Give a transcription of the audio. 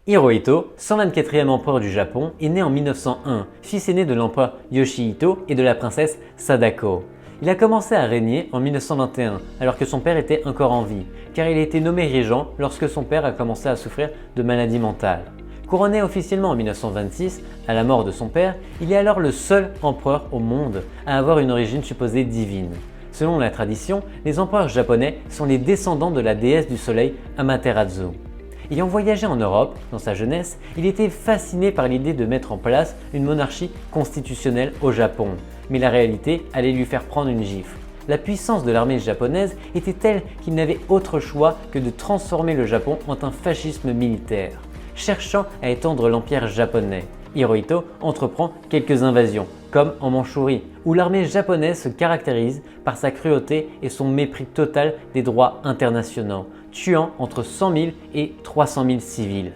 Hirohito, 124e empereur du Japon, est né en 1901, fils aîné de l'empereur Yoshihito et de la princesse Sadako. Il a commencé à régner en 1921, alors que son père était encore en vie, car il a été nommé régent lorsque son père a commencé à souffrir de maladies mentales. Couronné officiellement en 1926, à la mort de son père, il est alors le seul empereur au monde à avoir une origine supposée divine. Selon la tradition, les empereurs japonais sont les descendants de la déesse du soleil Amaterasu. Ayant voyagé en Europe dans sa jeunesse, il était fasciné par l'idée de mettre en place une monarchie constitutionnelle au Japon. Mais la réalité allait lui faire prendre une gifle. La puissance de l'armée japonaise était telle qu'il n'avait autre choix que de transformer le Japon en un fascisme militaire. Cherchant à étendre l'empire japonais, Hirohito entreprend quelques invasions, comme en Mandchourie, où l'armée japonaise se caractérise par sa cruauté et son mépris total des droits internationaux, tuant entre 100 000 et 300 000 civils.